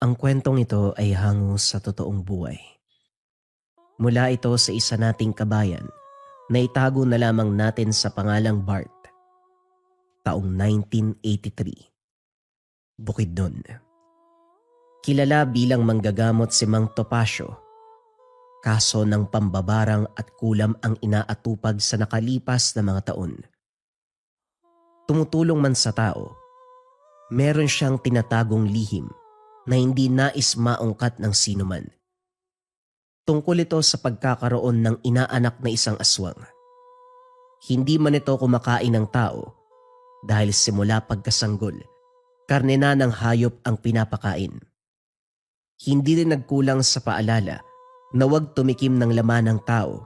Ang kwentong ito ay hango sa totoong buhay. Mula ito sa isa nating kabayan na itago na lamang natin sa pangalang Bart, taong 1983. Bukidnon. Kilala bilang manggagamot si Mang Topacio, kaso ng pambabarang at kulam ang inaatupag sa nakalipas na mga taon. Tumutulong man sa tao, meron siyang tinatagong lihim na hindi nais maungkat ng sinuman. Tungkol ito sa pagkakaroon ng inaanak na isang aswang. Hindi man ito kumakain ng tao dahil simula pagkasanggol, karne na ng hayop ang pinapakain. Hindi rin nagkulang sa paalala na huwag tumikim ng laman ng tao.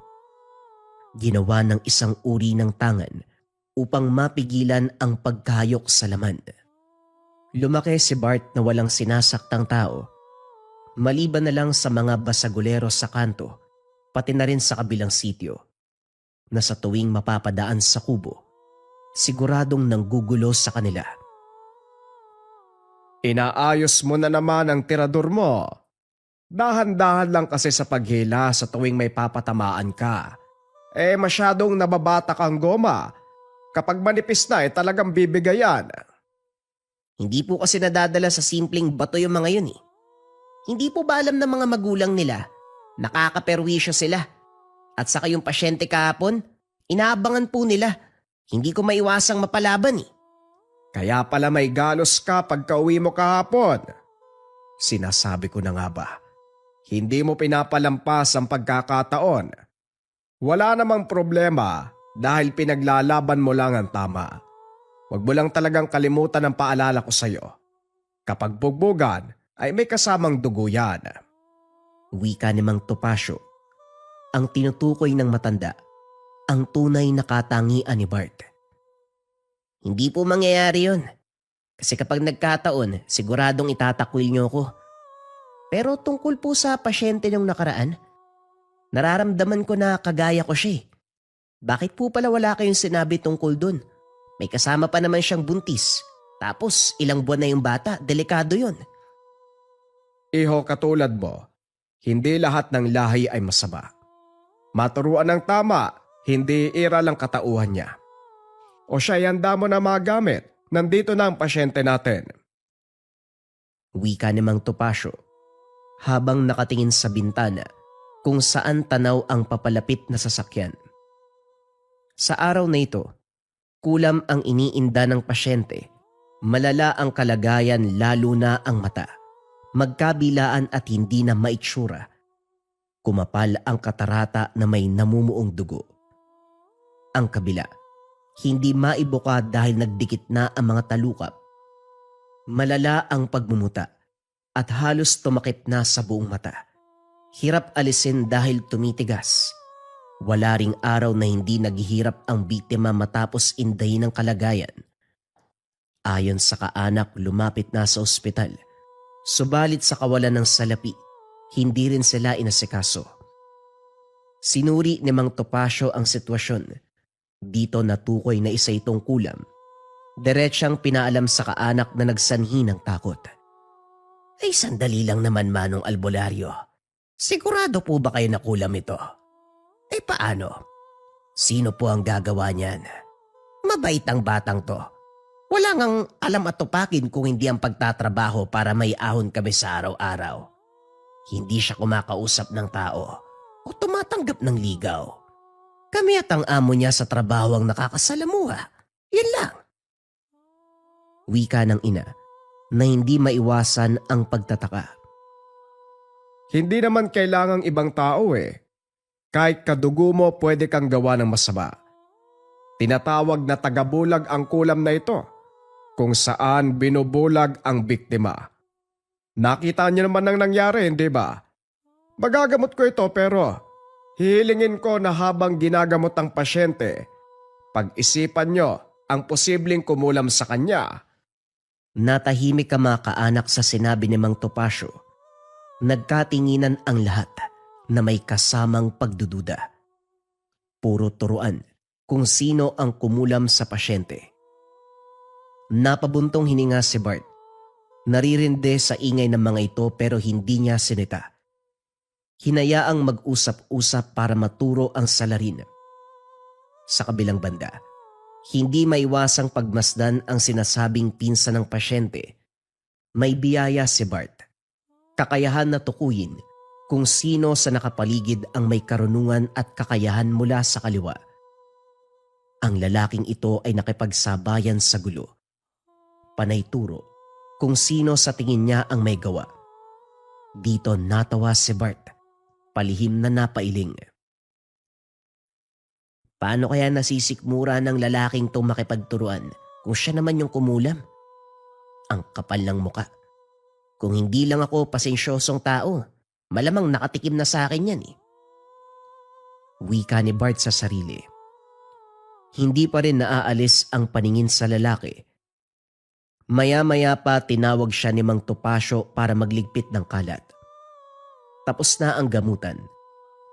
Ginawa ng isang uri ng tangan upang mapigilan ang pagkahayok sa laman. Lumaki si Bart na walang sinasaktang tao, maliban na lang sa mga basagulero sa kanto, pati na rin sa kabilang sityo, na sa tuwing mapapadaan sa kubo, siguradong nanggugulo sa kanila. Inaayos mo na naman ang tirador mo. Dahan-dahan lang kasi sa paghila sa tuwing may papatamaan ka. Masyadong nababata kang goma. Kapag manipis na talagang bibigayan. Hindi po kasi nadadala sa simpleng bato yung mga yun eh. Hindi po ba alam ng mga magulang nila, nakakaperwisyo sila. At saka yung pasyente kahapon, inaabangan po nila. Hindi ko maiwasang mapalaban eh. Kaya pala may galos ka pagka-uwi mo kahapon. Sinasabi ko na nga ba, hindi mo pinapalampas ang pagkakataon. Wala namang problema dahil pinaglalaban mo lang ang tama. Huwag mo lang talagang kalimutan ang paalala ko sa'yo. Kapag bugbugan ay may kasamang dugo yan. Wika ni Mang Topacio, ang tinutukoy ng matanda, ang tunay na katangian ni Bart. Hindi po mangyayari yun. Kasi kapag nagkataon, siguradong itatakwil niyo ko. Pero tungkol po sa pasyente niyong nakaraan, nararamdaman ko na kagaya ko siya. Bakit po pala wala kayong sinabi tungkol dun? May kasama pa naman siyang buntis. Tapos ilang buwan na yung bata, delikado yun. Iho, katulad mo, hindi lahat ng lahi ay masama. Maturuan ng tama, hindi iral ang katauhan niya. O siya, handa mo na magamit. Nandito na ang pasyente natin. Wika ni Mang Topacio, habang nakatingin sa bintana kung saan tanaw ang papalapit na sasakyan. Sa araw na ito, kulam ang iniinda ng pasyente, malala ang kalagayan lalo na ang mata, magkabilaan at hindi na maitsura. Kumapal ang katarata na may namumuong dugo. Ang kabila, hindi maibuka dahil nagdikit na ang mga talukap. Malala ang pagmumuta at halos tumakip na sa buong mata. Hirap alisin dahil tumitigas. Wala ring araw na hindi naghihirap ang biktima matapos indahin ang kalagayan. Ayon sa kaanak, lumapit na sa ospital. Subalit sa kawalan ng salapi, hindi rin sila inasikaso. Sinuri ni Mang Topacio ang sitwasyon. Dito natukoy na isa itong kulam. Diretsang pinaalam sa kaanak na nagsanhi ng takot. Ay, sandali lang naman, Manong Albularyo. Sigurado po ba kayo na kulam ito? Paano? Sino po ang gagawa niyan? Mabait ang batang to. Wala ngang alam at tupakin kung hindi ang pagtatrabaho para may ahon kami sa araw-araw. Hindi siya kumakausap ng tao o tumatanggap ng ligaw. Kami at ang amo niya sa trabaho ang nakakasalamuha. Yan lang. Wika ng ina na hindi maiwasan ang pagtataka. Hindi naman kailangang ibang tao Kahit kadugo mo pwede kang gawa ng masama. Tinatawag na tagabulag ang kulam na ito, kung saan binubulag ang biktima. Nakita niyo naman ang nangyari, hindi ba? Magagamot ko ito pero hihilingin ko na habang ginagamot ang pasyente, pag-isipan niyo ang posibleng kumulam sa kanya. Natahimik ang mga kaanak sa sinabi ni Mang Topacio. Nagkatinginan ang lahat na may kasamang pagdududa. Puro turuan kung sino ang kumulam sa pasyente. Napabuntong hininga si Bart. Naririnde sa ingay ng mga ito pero hindi niya sinita. Hinayaang mag-usap-usap para maturo ang salarin. Sa kabilang banda, hindi maiwasang pagmasdan ang sinasabing pinsan ng pasyente. May biyaya si Bart. Kakayahan na tukuyin kung sino sa nakapaligid ang may karunungan at kakayahan mula sa kaliwa. Ang lalaking ito ay nakipagsabayan sa gulo. Panay turo kung sino sa tingin niya ang may gawa. Dito natawa si Bart, palihim na napailing. Paano kaya nasisikmura ng lalaking itong makipagturuan kung siya naman yung kumulam? Ang kapal ng muka. Kung hindi lang ako pasensyosong tao, malamang nakatikim na sa akin yan eh. Wika ni Bart sa sarili. Hindi pa rin naaalis ang paningin sa lalaki. Maya-maya pa tinawag siya ni Mang Topacio para magligpit ng kalat. Tapos na ang gamutan.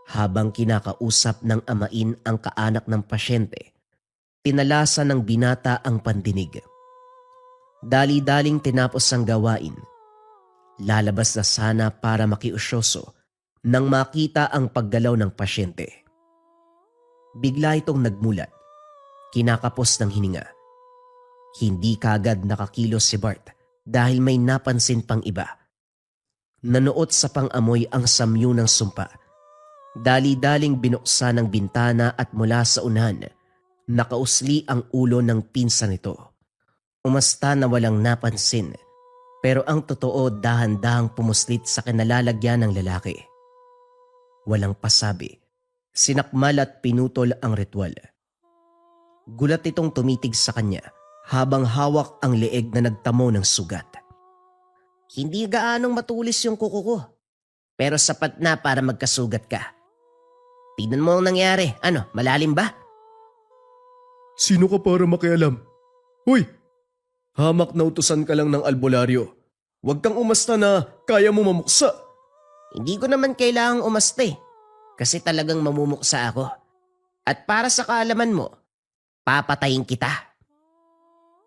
Habang kinakausap ng amain ang kaanak ng pasyente, pinalasa ng binata ang pandinig. Dali-daling tinapos ang gawain. Lalabas na sana para makiusyoso nang makita ang paggalaw ng pasyente. Bigla itong nagmulat, kinakapos ng hininga. Hindi kagad nakakilos si Bart dahil may napansin pang iba. Nanuot sa pang-amoy ang samyu ng sumpa. Dali-daling binuksan ang bintana at mula sa unahan, nakausli ang ulo ng pinsan nito. Umasta na walang napansin, pero ang totoo dahan-dahang pumuslit sa kinalalagyan ng lalaki. Walang pasabi, sinakmal at pinutol ang ritual. Gulat itong tumitig sa kanya habang hawak ang leeg na nagtamo ng sugat. Hindi gaanong matulis yung kuko ko, pero sapat na para magkasugat ka. Tignan mo ang nangyari. Ano, malalim ba? Sino ka para makialam? Hoy! Hamak na utusan ka lang ng albularyo. Huwag kang umasta na kaya mo mamuksa. Hindi ko naman kailangang umaste. Kasi talagang mamumuksa ako. At para sa kaalaman mo, papatayin kita.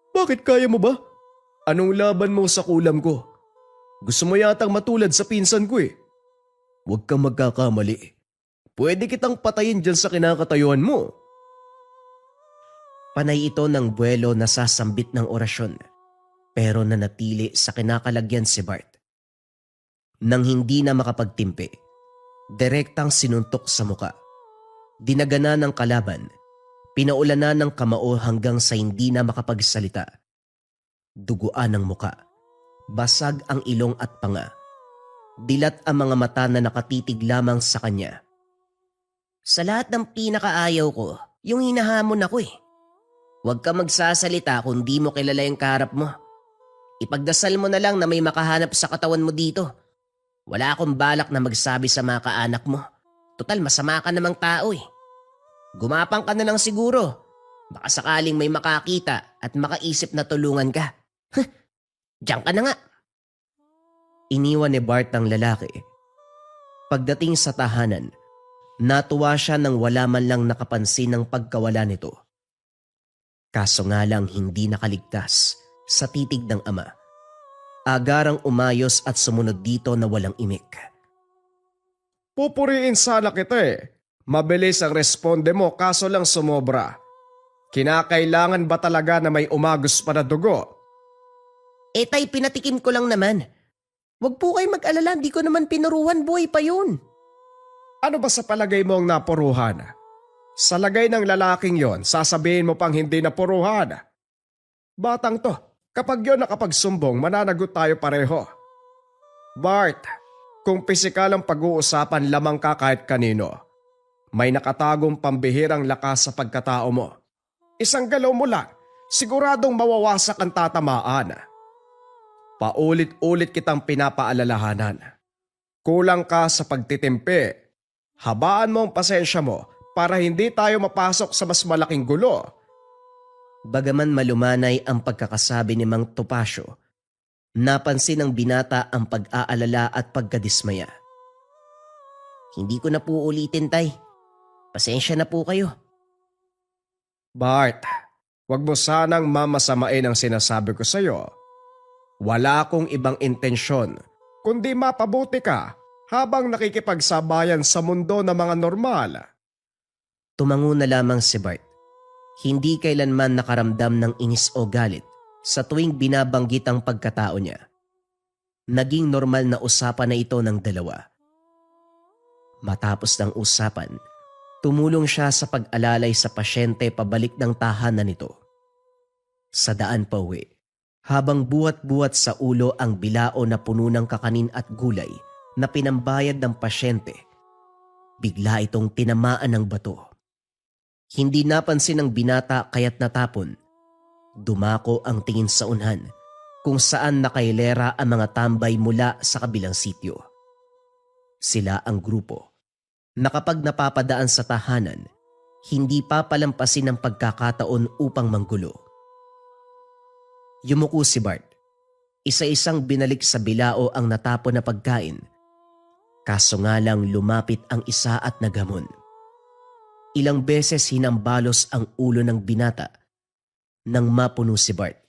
Bakit kaya mo ba? Anong laban mo sa kulam ko? Gusto mo yatang matulad sa pinsan ko eh. Huwag kang magkakamali. Pwede kitang patayin dyan sa kinakatayuan mo. Panay ito ng buwelo na sasambit ng orasyon, pero nanatili sa kinakalagyan si Bart. Nang hindi na makapagtimpi, direktang sinuntok sa muka. Dinagana ng kalaban, pinaulanan ng kamao hanggang sa hindi na makapagsalita. Duguan ang muka, basag ang ilong at panga. Dilat ang mga mata na nakatitig lamang sa kanya. Sa lahat ng pinakaayaw ko, yung hinahamon ako eh. Huwag ka magsasalita kung di mo kilala yung kaharap mo. Ipagdasal mo na lang na may makahanap sa katawan mo dito. Wala akong balak na magsabi sa mga kaanak mo. Total masama ka namang tao eh. Gumapang ka na lang siguro. Baka sakaling may makakita at makaisip na tulungan ka. Diyan ka na nga. Iniwan ni Bart ang lalaki. Pagdating sa tahanan, natuwa siya nang wala man lang nakapansin ng pagkawala nito. Kaso nga lang hindi nakaligtas sa titig ng ama. Agarang umayos at sumunod dito na walang imik. Pupuriin sana kita eh. Mabilis ang responde mo kaso lang sumobra. Kinakailangan ba talaga na may umagos pa na dugo? Tay, pinatikim ko lang naman. Huwag po kayo mag-alala, di ko naman pinuruhan, buhay pa yun. Ano ba sa palagay mo ang napuruhan? Sa lagay ng lalaking yon, sasabihin mo pang hindi napuruhan. Batang to, kapag yon nakapagsumbong, mananagot tayo pareho. Bart, kung pisikal ang pag-uusapan, lamang ka kahit kanino. May nakatagong pambihirang lakas sa pagkatao mo. Isang galaw mo lang, siguradong mawawasak ang tatamaan. Paulit-ulit kitang pinapaalalahanan. Kulang ka sa pagtitimpi. Habaan mo ang pasensya mo para hindi tayo mapasok sa mas malaking gulo. Bagaman malumanay ang pagkakasabi ni Mang Topacio, napansin ng binata ang pag-aalala at pagkadismaya. Hindi ko na po ulitin, Tay. Pasensya na po kayo. Bart, wag mo sanang mamasamain ang sinasabi ko sa'yo. Wala akong ibang intensyon kundi mapabuti ka habang nakikipagsabayan sa mundo ng mga normal. Tumango na lamang si Bart. Hindi kailanman nakaramdam ng inis o galit sa tuwing binabanggit ang pagkatao niya. Naging normal na usapan na ito ng dalawa. Matapos ng usapan, tumulong siya sa pag-alalay sa pasyente pabalik ng tahanan nito. Sa daan pa uwi, habang buhat-buhat sa ulo ang bilao na puno ng kakanin at gulay na pinambayad ng pasyente, bigla itong tinamaan ng bato. Hindi napansin ng binata kaya't natapon. Dumako ang tingin sa unhan kung saan nakailera ang mga tambay mula sa kabilang sityo. Sila ang grupo na kapag napapadaan sa tahanan, hindi papalampasin ang pagkakataon upang manggulo. Yumuko si Bart. Isa-isang binalik sa bilao ang natapon na pagkain. Kaso nga lang lumapit ang isa at naghamon. Ilang beses hinambalos ang ulo ng binata. Nang mapuno si Bart,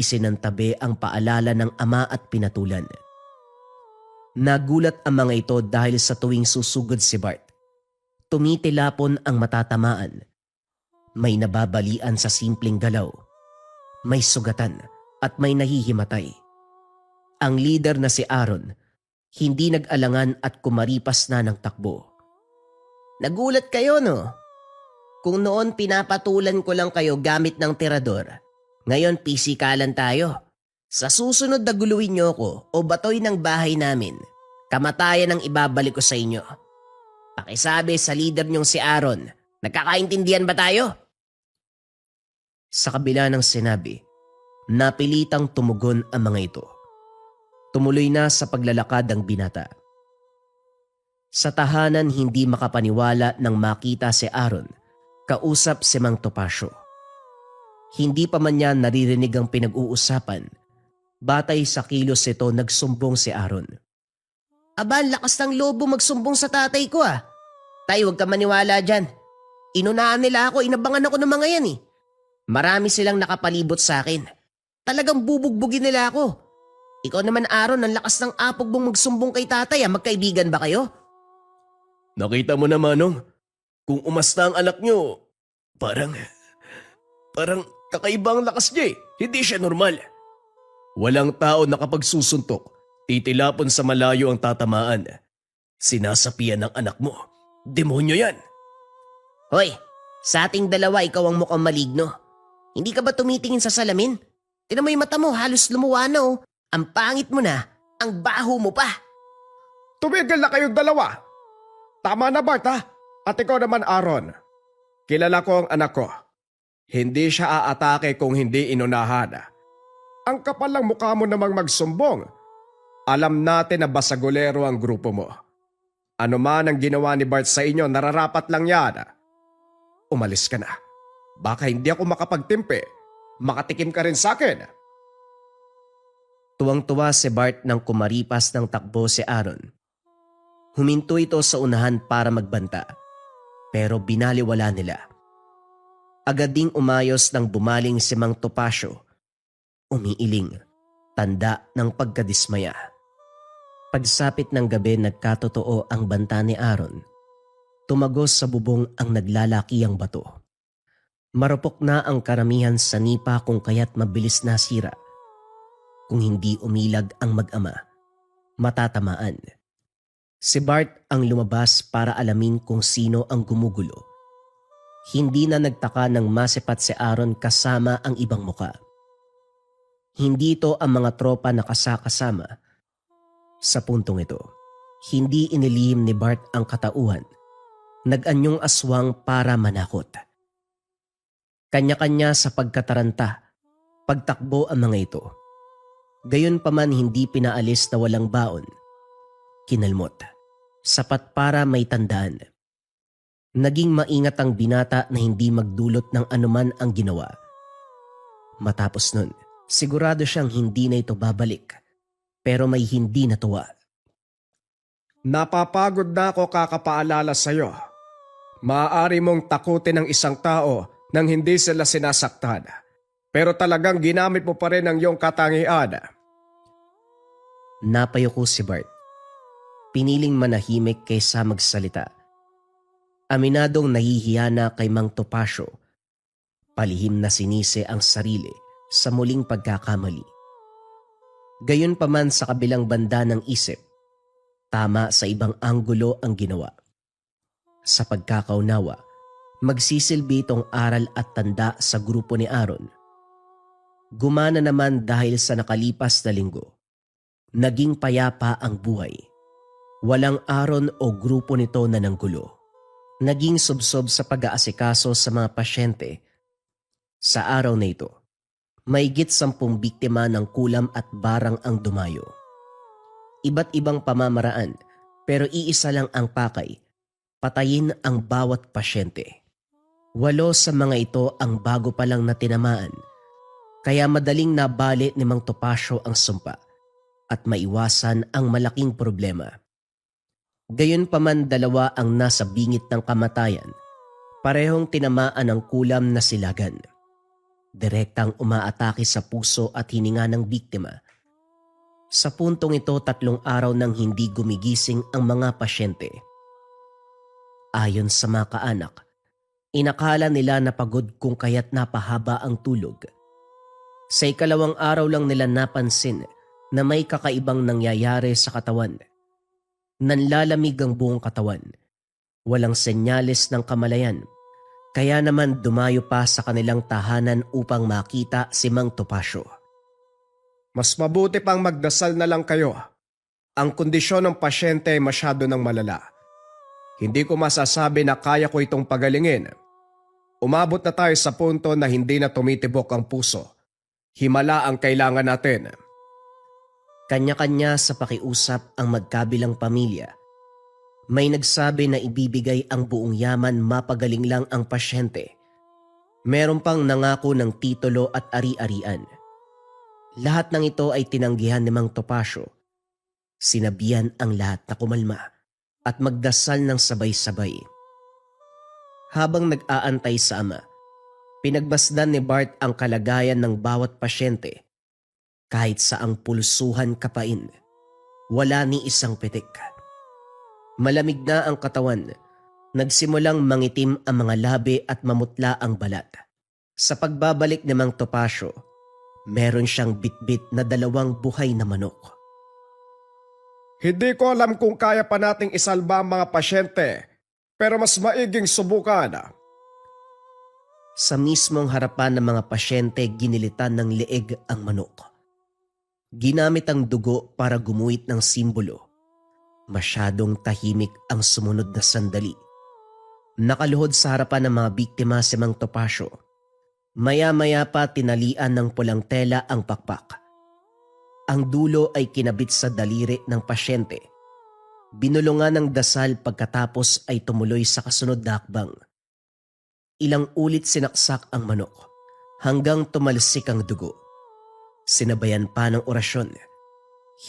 isinantabi ang paalala ng ama at pinatulan. Nagulat ang mga ito dahil sa tuwing susugod si Bart, tumitilapon ang matatamaan. May nababalian sa simpleng galaw. May sugatan at may nahihimatay. Ang leader na si Aaron, hindi nag-alangan at kumaripas na ng takbo. Nagulat kayo, no? Kung noon pinapatulan ko lang kayo gamit ng tirador, ngayon pisikalan tayo. Sa susunod na guluhin niyo ko o batoy ng bahay namin, kamatayan ang ibabalik ko sa inyo. Pakisabi sa leader niyong si Aaron, nagkakaintindihan ba tayo? Sa kabila ng sinabi, napilitang tumugon ang mga ito. Tumuloy na sa paglalakad ang binata. Sa tahanan hindi makapaniwala nang makita si Aaron, kausap si Mang Topacio. Hindi pa man niya naririnig ang pinag-uusapan. Batay sa kilos ito nagsumbong si Aaron. Aba, lakas ng lobo magsumbong sa tatay ko ah. Tay, huwag ka maniwala dyan. Inunahan nila ako, inabangan ako ng mga yan eh. Marami silang nakapalibot sa akin. Talagang bubugbugin nila ako. Ikaw naman Aaron, ang lakas ng apog mong magsumbong kay tatay ah. Magkaibigan ba kayo? Nakita mo na Manong, kung umasta ang anak nyo, parang kakaibang lakas niya eh. Hindi siya normal. Walang tao na kapag susuntok, titilapon sa malayo ang tatamaan. Sinasapian ng anak mo. Demonyo yan. Hoy, sa ating dalawa ikaw ang mukhang maligno. Hindi ka ba tumitingin sa salamin? Tinan mo yung mata mo, halos lumuwa na oh. Ang pangit mo na, ang baho mo pa. Tumigil na kayong dalawa. Tama na Bart ha? At ikaw naman Aaron. Kilala ko ang anak ko. Hindi siya aatake kung hindi inunahan. Ang kapal lang mukha mo namang magsumbong. Alam natin na basagolero ang grupo mo. Ano man ang ginawa ni Bart sa inyo, nararapat lang yan. Umalis ka na. Baka hindi ako makapagtimpe. Makatikim ka rin sa akin. Tuwang-tuwa si Bart nang kumaripas ng takbo si Aaron. Huminto ito sa unahan para magbanta, pero binaliwala nila. Agad ding umayos nang bumaling si Mang Topacio. Umiiling, tanda ng pagkadismaya. Pagsapit ng gabi nagkatotoo ang banta ni Aaron. Tumagos sa bubong ang naglalakiyang bato. Marupok na ang karamihan sa nipa kung kaya't mabilis nasira. Kung hindi umilag ang mag-ama, matatamaan. Si Bart ang lumabas para alamin kung sino ang gumugulo. Hindi na nagtaka nang masipat si Aaron kasama ang ibang muka. Hindi ito ang mga tropa na kasakasama. Sa puntong ito, hindi inilihim ni Bart ang katauhan. Nag-anyong aswang para manakot. Kanya-kanya sa pagkataranta, pagtakbo ang mga ito. Gayon pa man hindi pinaalis na walang baon. Kinalmot, sapat para may tandaan. Naging maingat ang binata na hindi magdulot ng anuman ang ginawa. Matapos nun, sigurado siyang hindi na ito babalik, pero may hindi natuwa. Napapagod na ako kakapaalala sa'yo. Maaari mong takutin ang isang tao nang hindi sila sinasaktan. Pero talagang ginamit mo pa rin ang iyong katangian. Napayuko si Bart. Piniling manahimik kaysa magsalita. Aminadong nahihiya na kay Mang Topacio. Palihim na sinisi ang sarili sa muling pagkakamali. Gayunpaman sa kabilang banda ng isip, tama sa ibang anggulo ang ginawa. Sa pagkakaunawa, magsisilbi itong aral at tanda sa grupo ni Aaron. Gumana naman dahil sa nakalipas na linggo. Naging payapa ang buhay. Walang Aaron o grupo nito na nanggulo. Naging subsob sa pag-aasikaso sa mga pasyente. Sa araw na ito, mahigit 10 biktima ng kulam at barang ang dumayo. Iba't ibang pamamaraan pero iisa lang ang pakay, patayin ang bawat pasyente. 8 sa mga ito ang bago pa lang na tinamaan, kaya madaling nabali ni Mang Topacio ang sumpa at maiwasan ang malaking problema. Gayunpaman 2 ang nasa bingit ng kamatayan, parehong tinamaan ng kulam na silagan. Direktang umaatake sa puso at hininga ng biktima. Sa puntong ito 3 araw nang hindi gumigising ang mga pasyente. Ayon sa mga kaanak, inakala nila na pagod kung kaya't napahaba ang tulog. Sa 2 araw lang nila napansin na may kakaibang nangyayari sa katawan. Nanlalamig ang buong katawan. Walang senyales ng kamalayan. Kaya naman dumayo pa sa kanilang tahanan upang makita si Mang Topacio. Mas mabuti pang magdasal na lang kayo. Ang kondisyon ng pasyente ay masyado ng malala. Hindi ko masasabi na kaya ko itong pagalingin. Umabot na tayo sa punto na hindi na tumitibok ang puso. Himala ang kailangan natin. Kanya-kanya sa pakiusap ang magkabilang pamilya. May nagsabi na ibibigay ang buong yaman mapagaling lang ang pasyente. Meron pang nangako ng titulo at ari-arian. Lahat ng ito ay tinanggihan ni Mang Topacio. Sinabihan ang lahat na kumalma at magdasal ng sabay-sabay. Habang nag-aantay sa ama, pinagbasdan ni Bart ang kalagayan ng bawat pasyente. Kahit saang pulsuhan kapain, wala ni isang pitik. Malamig na ang katawan, nagsimulang mangitim ang mga labi at mamutla ang balat. Sa pagbabalik ni Mang Topacio, meron siyang bitbit na 2 buhay na manok. Hindi ko alam kung kaya pa nating isalba ang mga pasyente, pero mas maiging subukan. Sa mismong harapan ng mga pasyente, ginilitan ng leeg ang manok. Ginamit ang dugo para gumuhit ng simbolo. Masyadong tahimik ang sumunod na sandali. Nakaluhod sa harapan ng mga biktima si Mang Topacio. Maya-maya pa tinalian ng pulang tela ang pakpak. Ang dulo ay kinabit sa daliri ng pasyente. Binulungan ng dasal pagkatapos ay tumuloy sa kasunod na hakbang. Ilang ulit sinaksak ang manok hanggang tumalsik ang dugo. Sinabayan pa ng orasyon.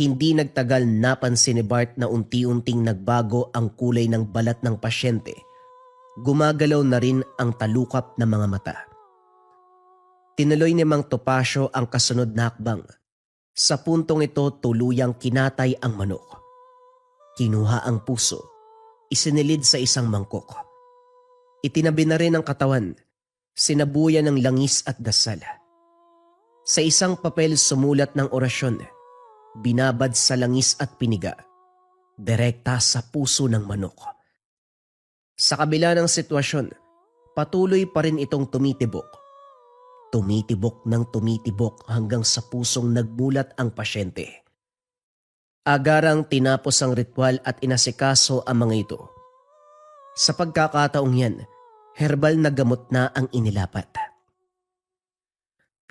Hindi nagtagal napansin ni Bart na unti-unting nagbago ang kulay ng balat ng pasyente. Gumagalaw na rin ang talukap ng mga mata. Tinuloy ni Mang Topacio ang kasunod na hakbang. Sa puntong ito tuluyang kinatay ang manok. Kinuha ang puso, isinilid sa isang mangkok. Itinabi na rin ang katawan, sinabuyan ng langis at dasal. Sa isang papel sumulat ng orasyon, binabad sa langis at piniga, direkta sa puso ng manok. Sa kabila ng sitwasyon, patuloy pa rin itong tumitibok. Tumitibok ng tumitibok hanggang sa pusong nagmulat ang pasyente. Agarang tinapos ang ritual at inasikaso ang mga ito. Sa pagkakataong yan, herbal na gamot na ang inilapat.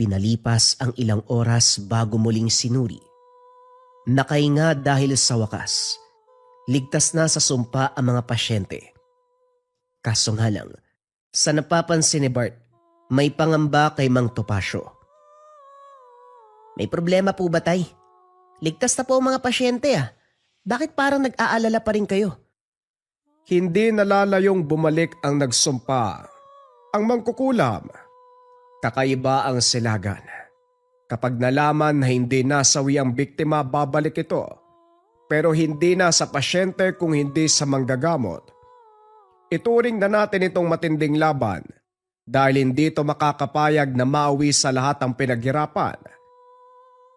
Pinalipas ang ilang oras bago muling sinuri. Nakahinga dahil sa wakas. Ligtas na sa sumpa ang mga pasyente. Kaso nga lang, sa napapansin ni Bart, may pangamba kay Mang Topacio. May problema po ba, tay? Ligtas na po ang mga pasyente ah. Bakit parang nag-aalala pa rin kayo? Hindi nalalayong bumalik ang nagsumpa. Ang mangkukulam. Kakaiba ang silagan. Kapag nalaman na hindi nasawi ang biktima, babalik ito. Pero hindi na sa pasyente kung hindi sa manggagamot. Ituring na natin itong matinding laban dahil hindi ito makakapayag na mauwi sa lahat ang pinaghirapan.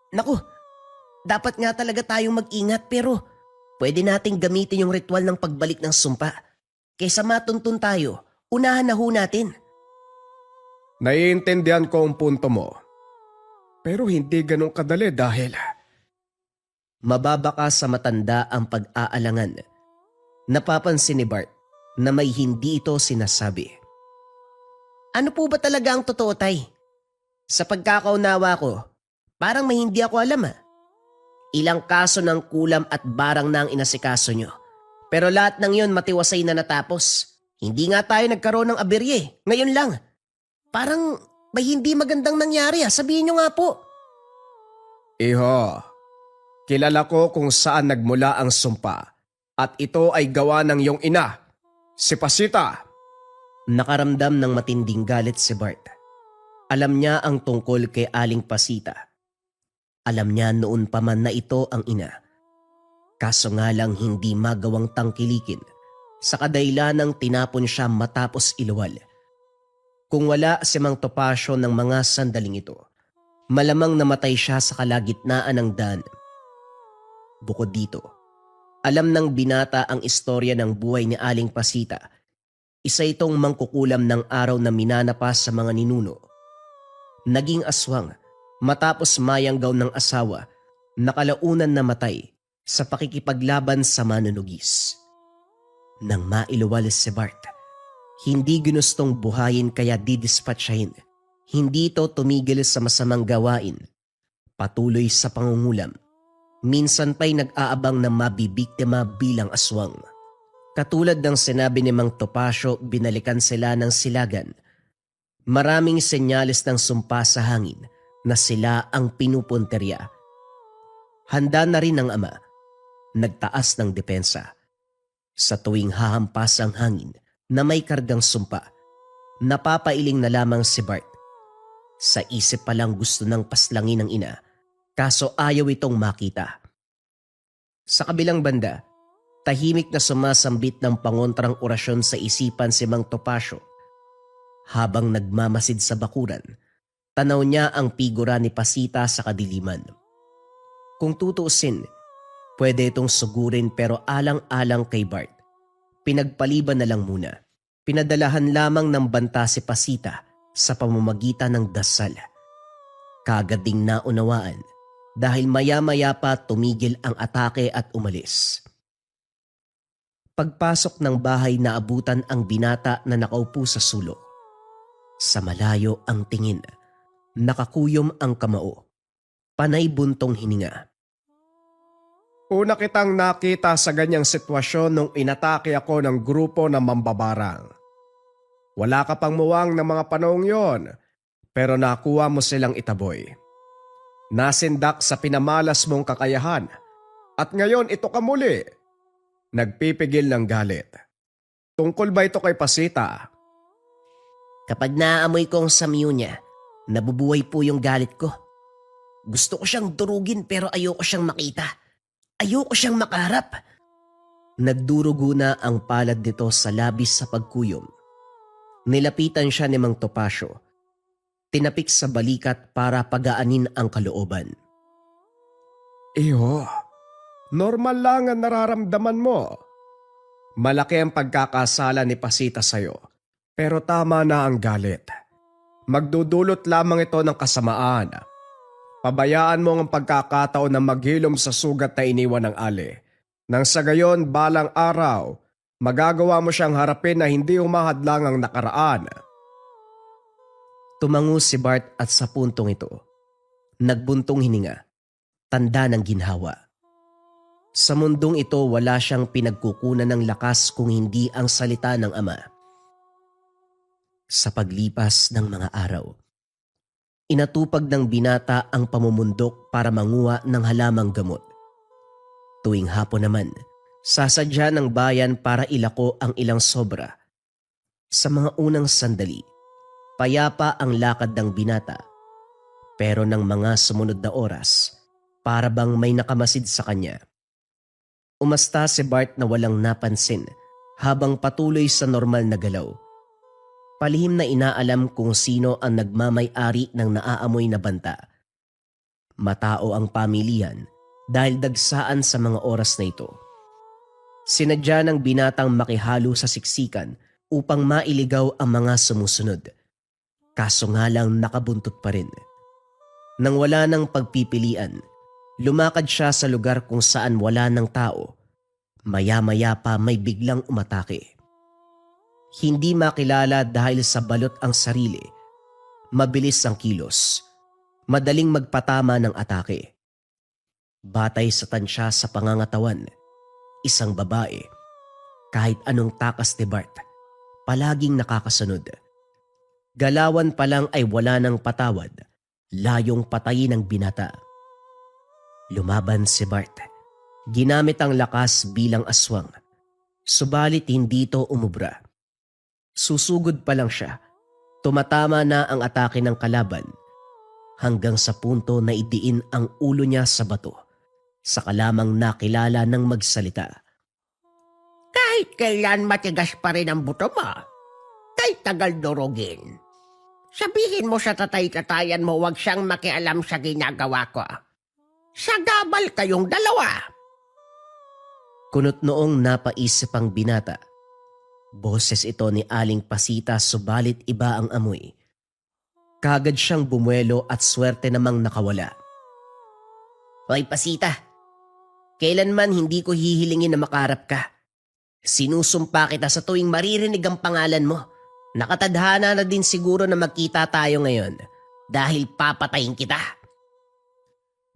Naku, dapat nga talaga tayong mag-ingat pero pwede nating gamitin yung ritual ng pagbalik ng sumpa. Kaysa matuntun tayo, unahan na ho natin. Naiintindihan ko ang punto mo. Pero hindi ganun kadali dahil Mababa ka sa matanda ang pag-aalangan. Napapansin ni Bart na may hindi ito sinasabi. Ano po ba talaga ang totoo, Tay? Sa pagkakaunawa ko, parang may hindi ako alam Ilang kaso ng kulam at barang na ang inasikaso nyo. Pero lahat ng yon matiwasay na natapos. Hindi nga tayo nagkaroon ng aberye. Ngayon lang. Parang may hindi magandang nangyari Sabihin nyo nga po. Iho, kilala ko kung saan nagmula ang sumpa at ito ay gawa ng iyong ina, si Pasita. Nakaramdam ng matinding galit si Bart. Alam niya ang tungkol kay Aling Pasita. Alam niya noon pa man na ito ang ina. Kaso nga lang hindi magawang tangkilikin sa kadahilanang tinapon siya matapos iluwal. Kung wala si Mang Topacio ng mga sandaling ito, malamang namatay siya sa kalagitnaan ng daan. Bukod dito, alam ng binata ang istorya ng buhay ni Aling Pasita. Isa itong mangkukulam ng araw na minanapas sa mga ninuno. Naging aswang matapos mayanggaw ng asawa, nakalaunan namatay sa pakikipaglaban sa manunugis. Nang mailuwal si Bart, hindi ginustong buhayin kaya didispatsahin. Hindi ito tumigil sa masamang gawain. Patuloy sa pangungulam. Minsan pa'y nag-aabang na mabibiktima bilang aswang. Katulad ng sinabi ni Mang Topacio, binalikan sila ng silagan. Maraming senyales ng sumpa sa hangin na sila ang pinupunterya. Handa na rin ang ama. Nagtaas ng depensa. Sa tuwing hahampas ang hangin na may kargang sumpa, napapailing na lamang si Bart. Sa isip pa lang gusto ng paslangin ng ina, kaso ayaw itong makita. Sa kabilang banda, tahimik na sumasambit ng pangontrang orasyon sa isipan si Mang Topacio. Habang nagmamasid sa bakuran, tanaw niya ang figura ni Pasita sa kadiliman. Kung tutuusin, pwede itong sugurin pero alang-alang kay Bart. Pinagpaliban na lang muna. Pinadalahan lamang ng banta si Pasita sa pamamagitan ng dasal. Kagad ding naunawaan dahil maya-maya pa tumigil ang atake at umalis. Pagpasok ng bahay naabutan ang binata na nakaupo sa sulok. Sa malayo ang tingin, nakakuyom ang kamao, panay buntong hininga. Una kitang nakita sa ganyang sitwasyon nung inatake ako ng grupo ng mambabarang. Wala ka pang muwang ng mga panahong yon, pero nakuha mo silang itaboy. Nasindak sa pinamalas mong kakayahan, at ngayon ito ka muli. Nagpipigil ng galit. Tungkol ba ito kay Pasita? Kapag naamoy ko ang samyo niya, nabubuhay po yung galit ko. Gusto ko siyang durugin pero ayoko siyang makita. Ayoko siyang makaharap. Nagdurugo na ang palad nito sa labis sa pagkuyom. Nilapitan siya ni Mang Topacio. Tinapik sa balikat para pagaanin ang kalooban. Iho, normal lang ang nararamdaman mo. Malaki ang pagkakasala ni Pasita sa'yo, pero tama na ang galit. Magdudulot lamang ito ng kasamaan. Pabayaan mo ang pagkakataon na maghilom sa sugat na iniwan ng Ali. Nang sa gayon, balang araw, magagawa mo siyang harapin na hindi humahadlang ang nakaraan. Tumango si Bart at sa puntong ito, nagbuntong hininga, tanda ng ginhawa. Sa mundong ito wala siyang pinagkukunan ng lakas kung hindi ang salita ng ama. Sa paglipas ng mga araw, inatupag ng binata ang pamumundok para manguha ng halamang gamot. Tuwing hapon naman, sasadya ng bayan para ilako ang ilang sobra. Sa mga unang sandali, payapa ang lakad ng binata. Pero ng mga sumunod na oras, para bang may nakamasid sa kanya. Umasta si Bart na walang napansin habang patuloy sa normal na galaw. Palihim na inaalam kung sino ang nagmamay-ari ng naaamoy na banta. Matao ang pamilihan dahil dagsaan sa mga oras na ito. Sinadya ng binatang makihalo sa siksikan upang mailigaw ang mga sumusunod. Kaso nga lang nakabuntot pa rin. Nang wala ng pagpipilian, lumakad siya sa lugar kung saan wala ng tao. Maya-maya pa may biglang umatake. Hindi makilala dahil sa balot ang sarili. Mabilis ang kilos. Madaling magpatama ng atake. Batay sa tansya sa pangangatawan, isang babae. Kahit anong takas ni Bart, palaging nakakasunod. Galawan pa lang ay wala ng patawad. Layong patayin ng binata. Lumaban si Bart. Ginamit ang lakas bilang aswang. Subalit hindi ito umubra. Susugod pa lang siya. Tumatama na ang atake ng kalaban. Hanggang sa punto na idiin ang ulo niya sa bato. Saka lamang nakilala ng magsalita. Kahit kailan matigas pa rin ang buto mo. Kahit tagal durugin. Sabihin mo sa tatay-tatayan mo huwag siyang makialam sa ginagawa ko. Sagabal kayong dalawa. Kunot noong napaisip ang binata. Boses ito ni Aling Pasita subalit iba ang amoy. Kagad siyang bumuelo at swerte namang nakawala. Hoy Pasita, kailanman hindi ko hihilingin na makarap ka. Sinusumpa kita sa tuwing maririnig ang pangalan mo. Nakatadhana na din siguro na magkita tayo ngayon dahil papatayin kita.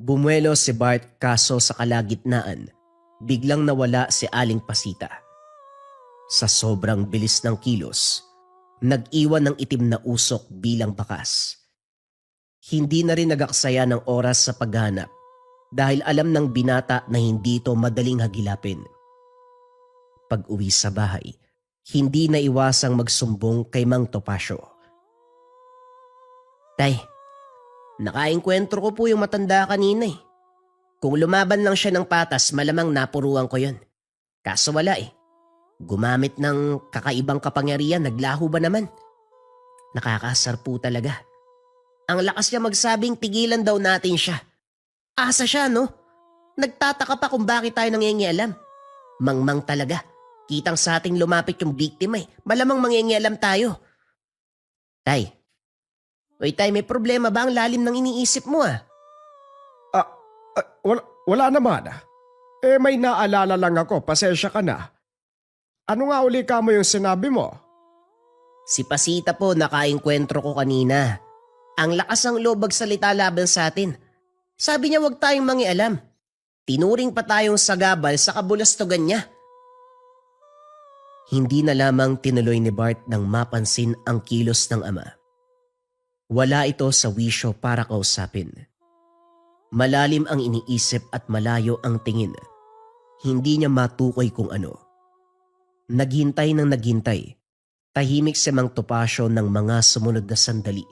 Bumuelo si Bart kaso sa kalagitnaan, biglang nawala si Aling Pasita. Sa sobrang bilis ng kilos, nag-iwan ng itim na usok bilang bakas. Hindi na rin nagaksaya ng oras sa paghanap dahil alam ng binata na hindi ito madaling hagilapin. Pag-uwi sa bahay, hindi na iwasang magsumbong kay Mang Topacio. Tay, nakaengkwentro ko po yung matanda kanina eh. Kung lumaban lang siya ng patas, malamang napuruan ko yun. Kaso wala eh. Gumamit ng kakaibang kapangyarihan, naglaho ba naman? Nakakasar po talaga. Ang lakas niya magsabing tigilan daw natin siya. Asa siya no? Nagtataka pa kung bakit tayo nangingialam. Mangmang talaga. Kitang sa ating lumapit yung biktima eh. Malamang mangingialam tayo. Tay. Uy tay, may problema ba ang lalim ng iniisip mo ah? Wala naman. May naalala lang ako, pasensya ka na. Ano nga uli ka mo yung sinabi mo? Si Pasita po nakaengkwentro ko kanina. Ang lakas ng loob magsalita laban sa atin. Sabi niya wag tayong mangialam. Tinuring pa tayong sagabal sa kabulastugan niya. Hindi na lamang tinuloy ni Bart nang mapansin ang kilos ng ama. Wala ito sa wisyo para kausapin. Malalim ang iniisip at malayo ang tingin. Hindi niya matukoy kung ano. Naghintay ng naghintay. Tahimik si Mang Topacio ng mga sumunod na sandali,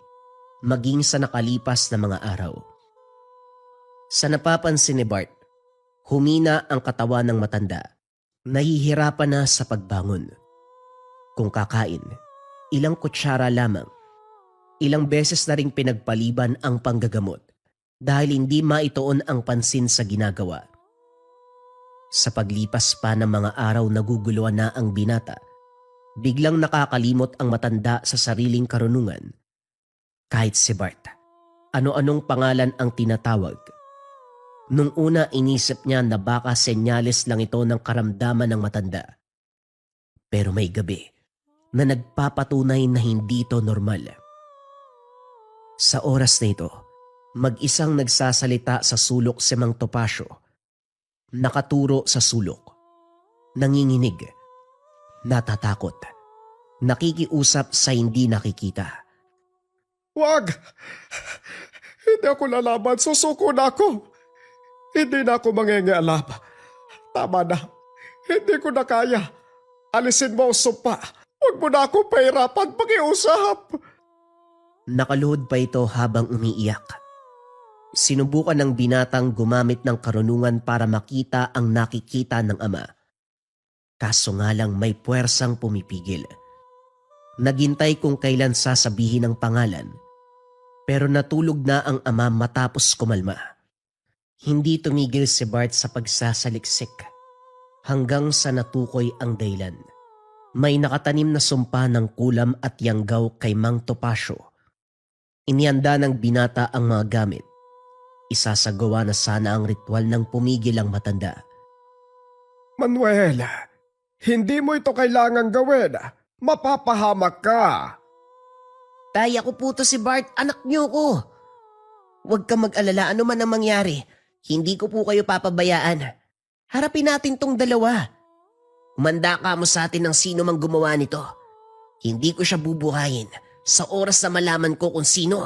maging sa nakalipas na mga araw. Sa napapansin ni Bart, humina ang katawan ng matanda. Nahihirapan na sa pagbangon. Kung kakain, ilang kutsara lamang. Ilang beses na ring pinagpaliban ang panggagamot dahil hindi maituon ang pansin sa ginagawa. Sa paglipas pa ng mga araw naguguluhan na ang binata, biglang nakakalimot ang matanda sa sariling karunungan. Kahit si Bart, ano-anong pangalan ang tinatawag. Nung una inisip niya na baka senyales lang ito ng karamdaman ng matanda. Pero may gabi na nagpapatunay na hindi ito normal. Sa oras na ito, mag-isang nagsasalita sa sulok si Mang Topacio. Nakaturo sa sulok. Nanginginig. Natatakot. Nakikiusap sa hindi nakikita. Wag! Hindi ako lalaban, susuko na ako. Hindi na ako mangingialam. Tama na. Hindi ko na kaya. Alisin mo ang sumpa. Huwag mo na ako pahirapan pakiusap. Nakaluhod pa ito habang umiiyak. Sinubukan ng binatang gumamit ng karunungan para makita ang nakikita ng ama. Kaso nga lang may puwersang pumipigil. Naghintay kung kailan sasabihin ang pangalan, pero natulog na ang ama matapos kumalma. Hindi tumigil si Bart sa pagsasaliksik hanggang sa natukoy ang dahilan. May nakatanim na sumpa ng kulam at yanggaw kay Mang Topacio. Inihanda ng binata ang mga gamit. Isasagawa na sana ang ritual ng pumigil ang matanda. Manuel, hindi mo ito kailangang gawin. Mapapahamak ka. Tay, ako po to si Bart, anak niyo ko. Huwag ka mag-alala, ano man ang mangyari. Hindi ko po kayo papabayaan. Harapin natin tong dalawa. Humanda ka mo sa atin ng sino mang gumawa nito. Hindi ko siya bubuhayin sa oras na malaman ko kung sino.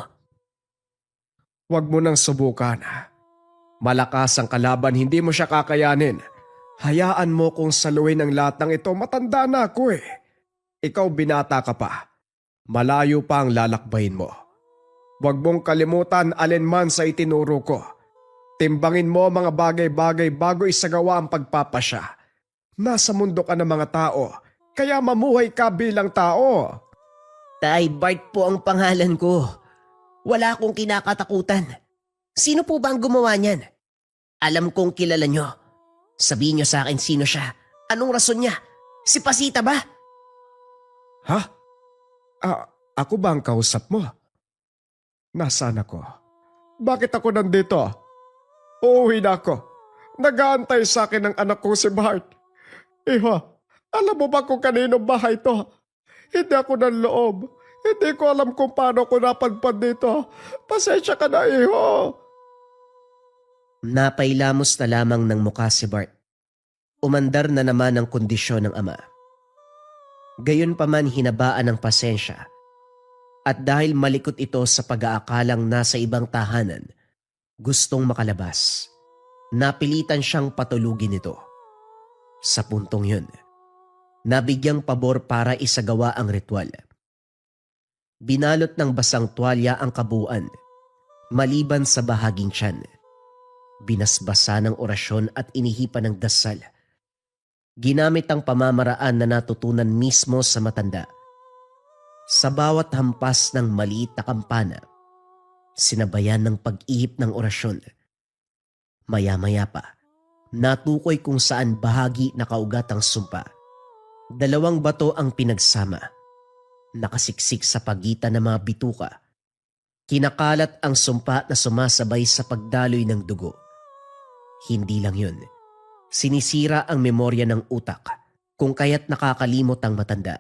Huwag mo nang subukan. Malakas ang kalaban, hindi mo siya kakayanin. Hayaan mo kung saluhin ang lahat ng ito, matanda na ako eh. Ikaw binata ka pa. Malayo pa ang lalakbayin mo. Huwag mong kalimutan alinman sa itinuro ko. Timbangin mo mga bagay-bagay bago isagawa ang pagpapasya. Nasa mundo ka ng mga tao, kaya mamuhay ka bilang tao. Tay, Bart po ang pangalan ko. Wala akong kinakatakutan. Sino po ba ang gumawa niyan? Alam kong kilala nyo. Sabihin nyo sa akin sino siya. Anong rason niya? Si Pasita ba? Ha? Ako ba ang kausap mo? Nasaan ako? Bakit ako nandito? Uuwi na ako. Nag-aantay sa akin ang anak ko si Bart. Iho, alam mo ba kung kanino bahay to? Hindi ako ng loob. Hindi ko alam kung paano ko napadpad dito. Pasensya ka na, iho. Napailamos na lamang ng mukha si Bart. Umandar na naman ang kondisyon ng ama. Gayunpaman hinabaan ng pasensya. At dahil malikot ito sa pag-aakalang nasa ibang tahanan, gustong makalabas, napilitan siyang patulugin ito. Sa puntong yun, nabigyang pabor para isagawa ang ritual. Binalot ng basang tuwalya ang kabuuan, maliban sa bahaging tiyan. Binasbasa ng orasyon at inihipan ng dasal. Ginamit ang pamamaraan na natutunan mismo sa matanda. Sa bawat hampas ng maliit na kampana, sinabayan ng pag-ihip ng orasyon. Maya-maya pa, natukoy kung saan bahagi nakaugat ang sumpa. 2 bato ang pinagsama, nakasiksik sa pagitan ng mga bituka. Kinakalat ang sumpa na sumasabay sa pagdaloy ng dugo. Hindi lang yun, sinisira ang memorya ng utak kung kaya't nakakalimot ang matanda.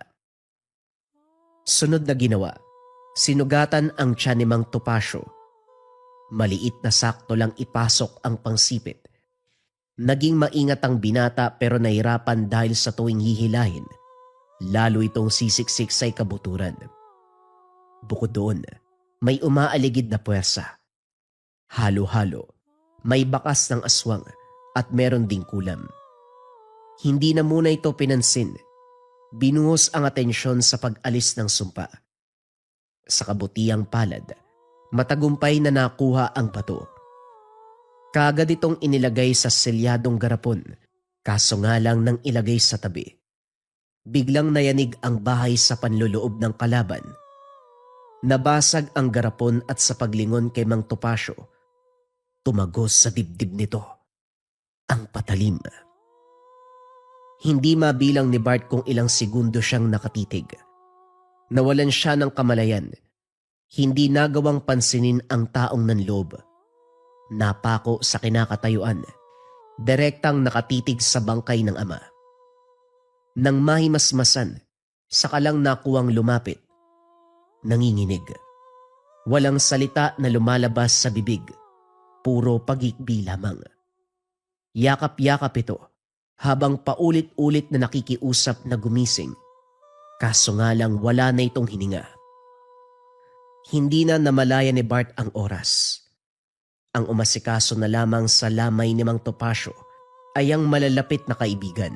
Sunod na ginawa, sinugatan ang tiyan ni Mang Topacio. Maliit na sakto lang ipasok ang pangsipit. Naging maingat ang binata pero nahirapan dahil sa tuwing hihilahin, lalo itong sisiksik sa ikabuturan. Bukod doon, may umaaligid na puwersa. Halo-halo, may bakas ng aswang at meron ding kulam. Hindi na muna ito pinansin. Binuhos ang atensyon sa pag-alis ng sumpa. Sa kabutiang palad, matagumpay na nakuha ang bato. Kaagad itong inilagay sa selyadong garapon, kaso nga lang nang ilagay sa tabi. Biglang nayanig ang bahay sa panluloob ng kalaban. Nabasag ang garapon at sa paglingon kay Mang Topacio, tumagos sa dibdib nito ang patalim. Hindi mabilang ni Bart kung ilang segundo siyang nakatitig. Nawalan siya ng kamalayan. Hindi nagawang pansinin ang taong nanloob. Napako sa kinakatayuan. Direktang nakatitig sa bangkay ng ama. Nang mahimasmasan, saka lang nakuwang lumapit. Nanginginig. Walang salita na lumalabas sa bibig. Puro pagikbi lamang. Yakap-yakap ito habang paulit-ulit na nakikiusap na gumising. Kaso nga lang wala na itong hininga. Hindi na namalaya ni Bart ang oras. Ang umasikaso na lamang sa lamay ni Mang Topacio ay ang malalapit na kaibigan.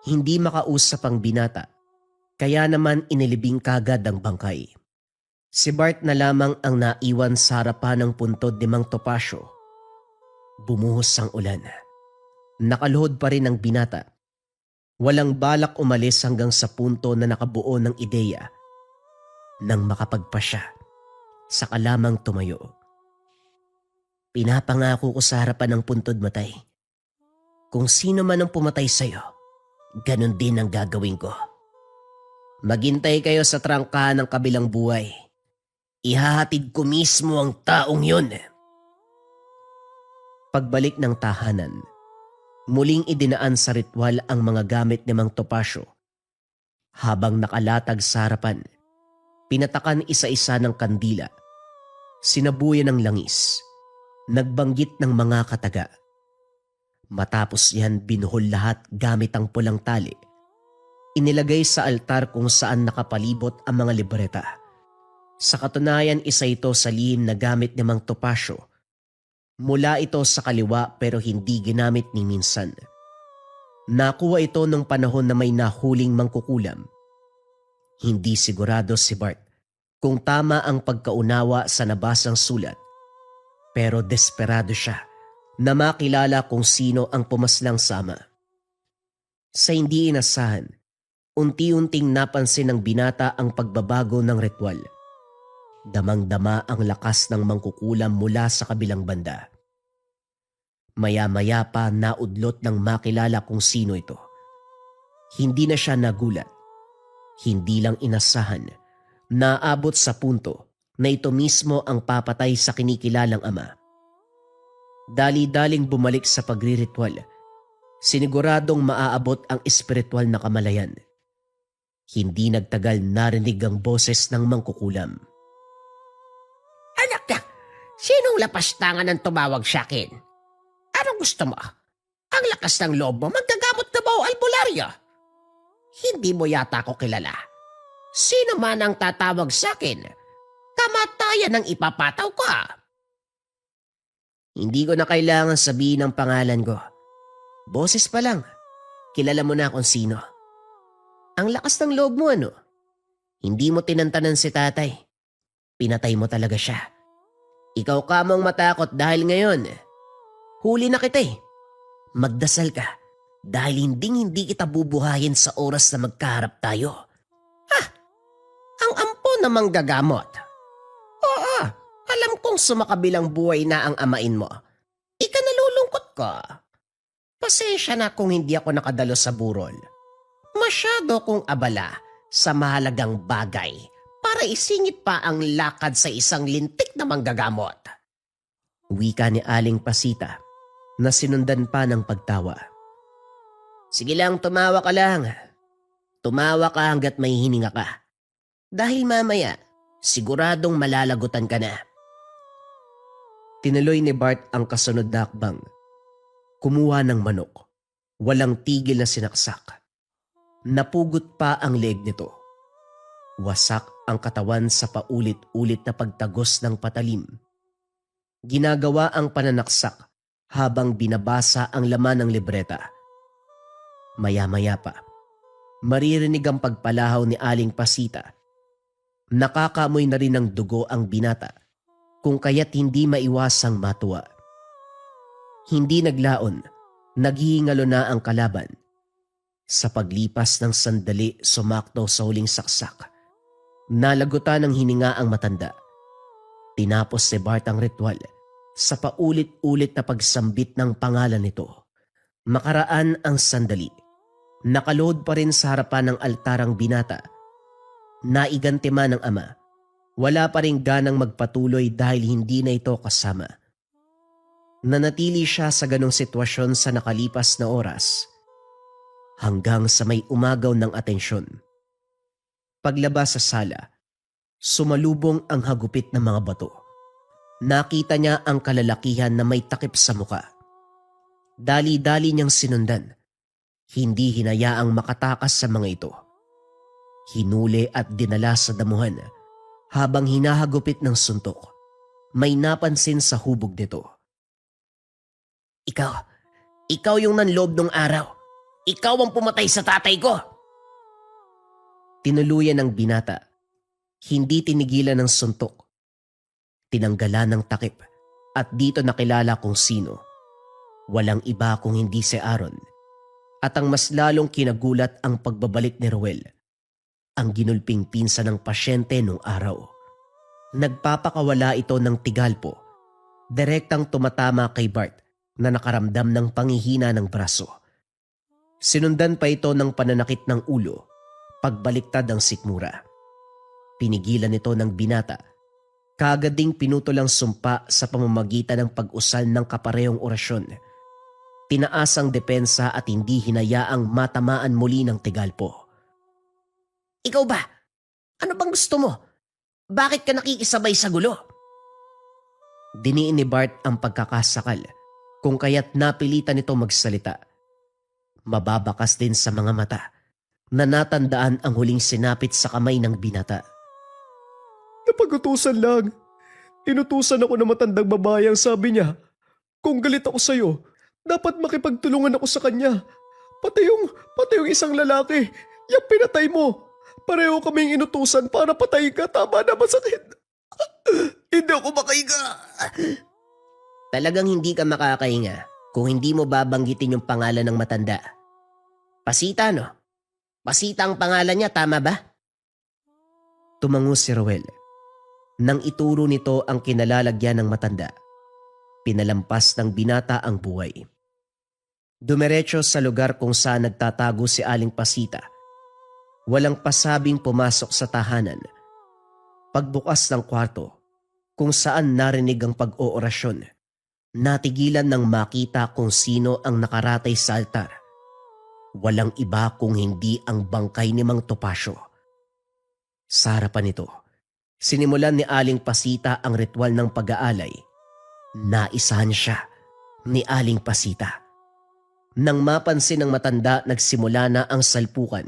Hindi makausap ang binata, kaya naman inilibing kagad ang bangkay. Si Bart na lamang ang naiwan sa harapan ng puntod ni Mang Topacio. Bumuhos ang ulan. Nakaluhod pa rin ang binata. Walang balak umalis hanggang sa punto na nakabuo ng ideya. Nang makapagpa siya, saka lamang tumayo. Pinapangako ko sa harapan ng puntod, Matay. Kung sino man ang pumatay sa'yo, ganun din ang gagawin ko. Maghintay kayo sa trangkahan ng kabilang buhay. Ihahatid ko mismo ang taong yun. Pagbalik ng tahanan, muling idinaan sa ritual ang mga gamit ni Mang Topacio. Habang nakalatag sa harapan, pinatakan isa-isa ng kandila, sinabuyan ng langis, nagbanggit ng mga kataga. Matapos yan, binuhol lahat gamit ang pulang tali. Inilagay sa altar kung saan nakapalibot ang mga libreta. Sa katunayan, isa ito sa lihim na gamit ni Mang Topacio. Mula ito sa kaliwa pero hindi ginamit ni minsan. Nakuha ito nung panahon na may nahuling mangkukulam. Hindi sigurado si Bart kung tama ang pagkaunawa sa nabasang sulat. Pero desperado siya na makilala kung sino ang pumaslang sama. Sa hindi inasahan, unti-unting napansin ng binata ang pagbabago ng ritual. Damang-dama ang lakas ng mangkukulam mula sa kabilang banda. Maya-maya pa naudlot ng makilala kung sino ito. Hindi na siya nagulat. Hindi lang inasahan. Naabot sa punto na ito mismo ang papatay sa kinikilalang ama. Dali-daling bumalik sa pagriritual. Siniguradong maaabot ang espiritual na kamalayan. Hindi nagtagal narinig ang boses ng mangkukulam. Anak na, sinong lapastangan ang tumawag sa akin? Anong gusto mo? Ang lakas ng loob mo, magkagamot ka ba o albularyo? Hindi mo yata ako kilala. Sino man ang tatawag sa akin, kamatayan ang ipapataw ko. Hindi ko na kailangan sabihin ang pangalan ko. Boses pa lang, kilala mo na kung sino. Ang lakas ng loob mo, ano? Hindi mo tinantanan si tatay. Pinatay mo talaga siya. Ikaw ka mong matakot dahil ngayon, huli na kita eh. Magdasal ka dahil hindi kita bubuhayin sa oras na magkaharap tayo. Ang ampo namang gagamot. Oo, alam kong sumakabilang buhay na ang amain mo. Nalulungkot ko. Pasensya na kung hindi ako nakadalo sa burol. Masyado kong abala sa mahalagang bagay para isingit pa ang lakad sa isang lintik na manggagamot. Wika ni Aling Pasita na sinundan pa ng pagtawa. Sige lang, tumawa ka lang. Tumawa ka hanggat may hininga ka. Dahil mamaya, siguradong malalagutan ka na. Tinuloy ni Bart ang kasunod na hakbang. Kumuha ng manok. Walang tigil na sinaksak. Napugot pa ang leeg nito. Wasak ang katawan sa paulit-ulit na pagtagos ng patalim. Ginagawa ang pananaksak habang binabasa ang laman ng libreta. Maya-maya pa, maririnig ang pagpalahaw ni Aling Pasita. Nakakaamoy na rin ng dugo ang binata, kung kaya't hindi maiwasang matuwa. Hindi naglaon, naghihingalo na ang kalaban. Sa paglipas ng sandali, sumakto sa huling saksak. Nalagutan ng hininga ang matanda. Tinapos si Bart ang ritual sa paulit-ulit na pagsambit ng pangalan nito. Makaraan ang sandali. Nakaluhod pa rin sa harapan ng altarang binata. Naiganti man ng ama. Wala pa rin ganang magpatuloy dahil hindi na ito kasama. Nanatili siya sa ganong sitwasyon sa nakalipas na oras. Hanggang sa may umagaw ng atensyon. Paglabas sa sala, sumalubong ang hagupit ng mga bato. Nakita niya ang kalalakihan na may takip sa muka. Dali-dali niyang sinundan. Hindi hinayaang makatakas sa mga ito. Hinuli at dinala sa damuhan. Habang hinahagupit ng suntok, may napansin sa hubog nito. Ikaw yung nanloob nung araw. Ikaw ang pumatay sa tatay ko. Tinuluyan ng binata. Hindi tinigilan ng suntok. Tinanggalan ng takip at dito nakilala kung sino. Walang iba kung hindi si Aaron. At ang mas lalong kinagulat ang pagbabalik ni Roel. Ang ginulping pinsa ng pasyente nung araw. Nagpapakawala ito ng tigalpo. Direktang tumatama kay Bart na nakaramdam ng panghihina ng braso. Sinundan pa ito ng pananakit ng ulo, pagbaliktad ang sikmura. Pinigilan ito ng binata. Kaagad ding pinutol ang sumpa sa pamamagitan ng pag-usal ng kaparehong orasyon. Tinaas ang depensa at hindi hinayaang matamaan muli ng tigalpo. Ikaw ba? Ano bang gusto mo? Bakit ka nakikisabay sa gulo? Diniin ni Bart ang pagkakasakal kung kaya't napilitan ito magsalita. Mababakas din sa mga mata na natandaan ang huling sinapit sa kamay ng binata. Napag-utusan lang. Inutusan ako ng matandang babae ang sabi niya, kung galit ako sa'yo, dapat makipagtulungan ako sa kanya. Pati yung isang lalaki, yung pinatay mo. Pareho kaming inutusan para patayin ka, tama na masakit. Hindi ako makahinga. Talagang hindi ka makakahinga kung hindi mo babanggitin yung pangalan ng matanda. Pasita, no? Pasita ang pangalan niya, tama ba? Tumango si Roel. Nang ituro nito ang kinalalagyan ng matanda, pinalampas ng binata ang buhay. Dumiretso sa lugar kung saan nagtatago si Aling Pasita. Walang pasabing pumasok sa tahanan. Pagbukas ng kwarto, kung saan narinig ang pag-oorasyon, natigilan ng makita kung sino ang nakaratay sa altar. Walang iba kung hindi ang bangkay ni Mang Topacio. Sa harapan nito, sinimulan ni Aling Pasita ang ritual ng pag-aalay. Naisahan siya ni Aling Pasita. Nang mapansin ng matanda, nagsimula na ang salpukan.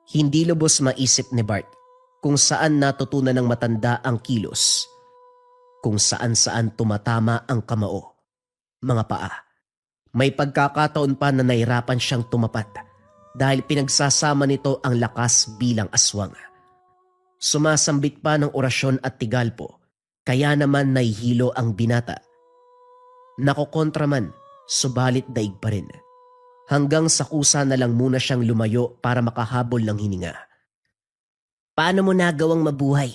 Hindi lubos maisip ni Bart kung saan natutunan ng matanda ang kilos. Kung saan-saan tumatama ang kamao, mga paa. May pagkakataon pa na nahirapan siyang tumapat dahil pinagsasama nito ang lakas bilang aswang. Sumasambit pa ng orasyon at tigalpo, kaya naman nahihilo ang binata. Nakokontra man, subalit daig pa rin. Hanggang sa kusa na lang muna siyang lumayo para makahabol ng hininga. Paano mo nagawang mabuhay?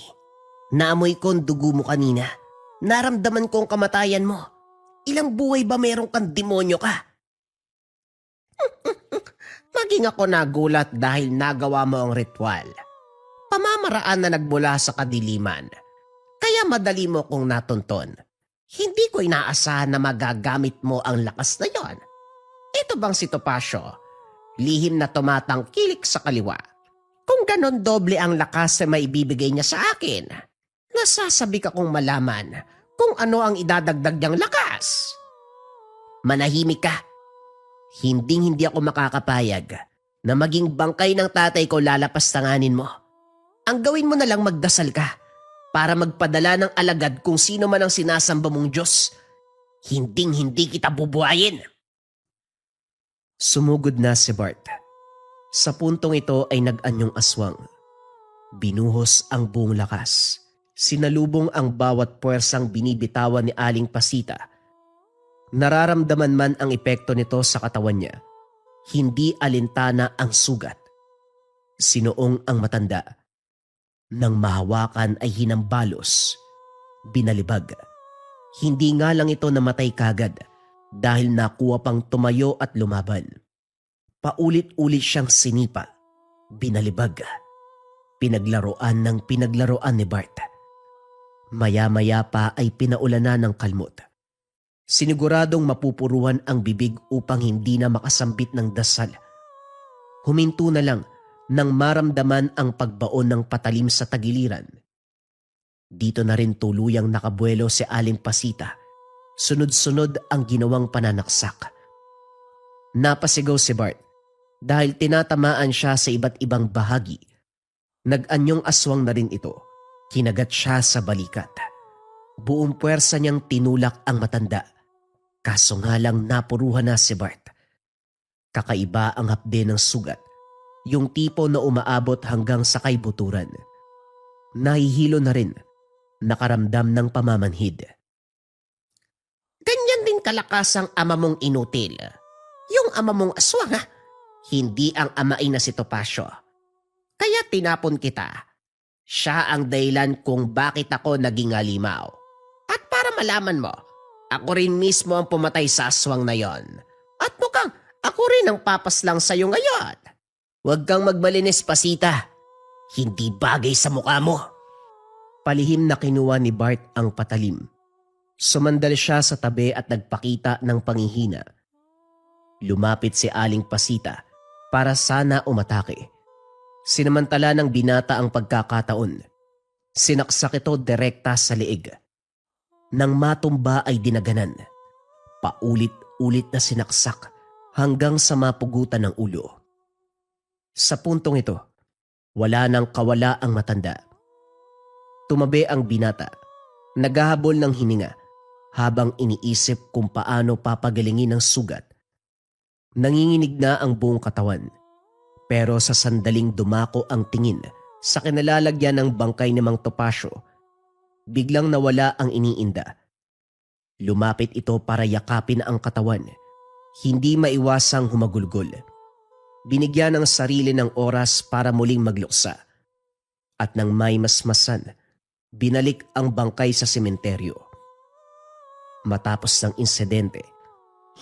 Naamoy ko ang dugo mo kanina. Naramdaman ko ang kamatayan mo. Ilang buhay ba meron kang demonyo ka? Maging ako nagulat dahil nagawa mo ang ritual. Pamamaraan na nagmula sa kadiliman. Kaya madali mo kong natunton. Hindi ko inaasahan na magagamit mo ang lakas na yon. Ito bang si Topacio? Lihim na tumatangkilik sa kaliwa. Kung ganon doble ang lakas na maibibigay niya sa akin, nasasabi ka kong malaman kung ano ang idadagdag niyang lakas. Manahimik ka. Hindi ako makakapayag na maging bangkay ng tatay ko lalapastanganin mo. Ang gawin mo na lang magdasal ka para magpadala ng alagad kung sino man ang sinasamba mong Diyos. Hindi kita bubuhayin. Sumugod na si Bart. Sa puntong ito ay nag-anyong aswang. Binuhos ang buong lakas. Sinalubong ang bawat puwersang binibitawan ni Aling Pasita. Nararamdaman man ang epekto nito sa katawan niya. Hindi alintana ang sugat. Sinuong ang matanda. Nang mahawakan ay hinambalos. Binalibag. Hindi nga lang ito namatay kagad dahil nakuha pang tumayo at lumaban. Paulit-ulit siyang sinipa. Binalibag. Pinaglaruan ng pinaglaruan ni Bart. Maya-maya pa ay pinaulanan ng kalmot. Siniguradong mapupuruan ang bibig upang hindi na makasambit ng dasal. Huminto na lang nang maramdaman ang pagbaon ng patalim sa tagiliran. Dito na rin tuluyang nakabuelo si Aling Pasita. Sunod-sunod ang ginawang pananaksak. Napasigaw si Bart dahil tinatamaan siya sa iba't ibang bahagi. Nag-anyong aswang na rin ito. Kinagat siya sa balikat. Buong puwersa niyang tinulak ang matanda. Kaso nga lang napuruhan na si Bart. Kakaiba ang hapde ng sugat. Yung tipo na umaabot hanggang sa kaibuturan. nahihilo na rin, nakaramdam ng pamamanhid. Ganyan din kalakas ang ama mong inutil. Yung ama mong aswang ha, hindi ang amain na si Topacio. Kaya tinapon kita. Siya ang dahilan kung bakit ako naging halimaw. At para malaman mo, ako rin mismo ang pumatay sa aswang na yon. At mukhang ako rin ang papaslang sa'yo ngayon. Huwag kang magmalinis, Pasita. Hindi bagay sa mukha mo. Palihim na kinuha ni Bart ang patalim. Sumandal siya sa tabi at nagpakita ng panghihina. Lumapit si Aling Pasita para sana umatake. Sinamantala ng binata ang pagkakataon. Sinaksak ito direkta sa leeg. Nang matumba ay dinaganan. Paulit-ulit na sinaksak hanggang sa mapugutan ng ulo. Sa puntong ito, wala nang kawala ang matanda. Tumabi ang binata, naghahabol ng hininga habang iniisip kung paano papagalingin ang sugat. Nanginginig na ang buong katawan, pero sa sandaling dumako ang tingin sa kinalalagyan ng bangkay ni Mang Topacio, biglang nawala ang iniinda. Lumapit ito para yakapin ang katawan, hindi maiwasang humagulgol. Binigyan ng sarili ng oras para muling magluksa. At nang may masmasan, binalik ang bangkay sa sementeryo. Matapos ng insidente,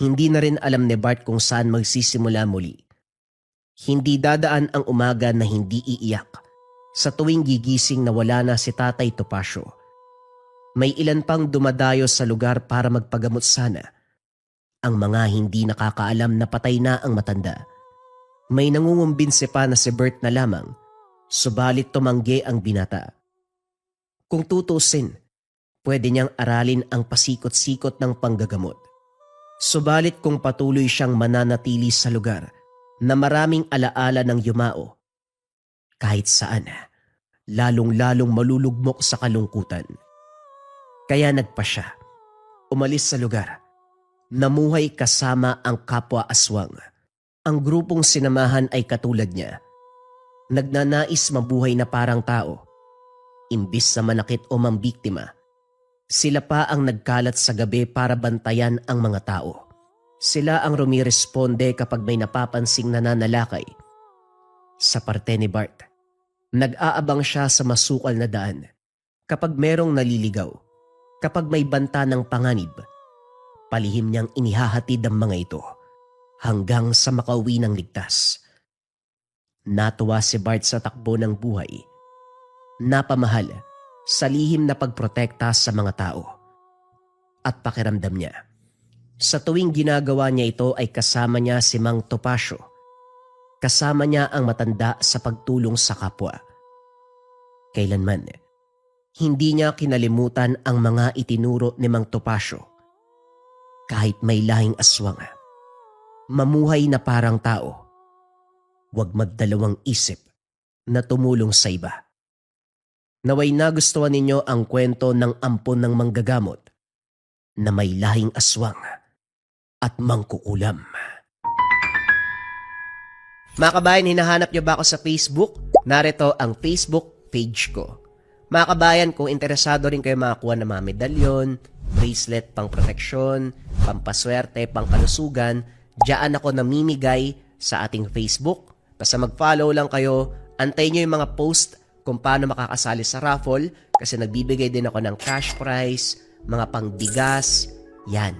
hindi na rin alam ni Bart kung saan magsisimula muli. Hindi dadaan ang umaga na hindi iiyak sa tuwing gigising na wala na si Tatay Topacio. May ilan pang dumadayo sa lugar para magpagamot sana. Ang mga hindi nakakaalam na patay na ang matanda. May nangungumbinse pa na si Bert na lamang, subalit tumanggi ang binata. Kung tutusin, pwede niyang aralin ang pasikot-sikot ng panggagamot. Subalit kung patuloy siyang mananatili sa lugar na maraming alaala ng yumao, kahit saan, lalong-lalong malulugmok sa kalungkutan. Kaya nagpa siya, umalis sa lugar, namuhay kasama ang kapwa aswang. Ang grupong sinamahan ay katulad niya. Nagnanais mabuhay na parang tao. Imbis na manakit o mambiktima, sila pa ang nagkalat sa gabi para bantayan ang mga tao. Sila ang rumiresponde kapag may napapansing nananalakay. Sa parte ni Bart, nag-aabang siya sa masukal na daan. Kapag merong naliligaw, kapag may banta ng panganib, palihim niyang inihahatid ang mga ito hanggang sa makauwi ng ligtas. Natuwa si Bart sa takbo ng buhay. Napamahal sa lihim na pagprotekta sa mga tao. At pakiramdam niya, sa tuwing ginagawa niya ito ay kasama niya si Mang Topacio. Kasama niya ang matanda sa pagtulong sa kapwa. Kailanman, hindi niya kinalimutan ang mga itinuro ni Mang Topacio. Kahit may lahing aswang, mamuhay na parang tao. Huwag magdalawang isip na tumulong sa iba. Naway nagustuhan ninyo ang kwento ng ampon ng manggagamot na may lahing aswang at mangkukulam. Mga kabayan, hinahanap niyo ba ako sa Facebook? Narito ang Facebook page ko. Mga kabayan, kung interesado rin kayo makakuha ng mga medalyon, bracelet pang proteksyon, pampaswerte, pang kalusugan, diyan ako namimigay sa ating Facebook. Basta mag-follow lang kayo, antayin nyo yung mga post kung paano makakasali sa raffle kasi nagbibigay din ako ng cash prize, mga pangbigas, yan.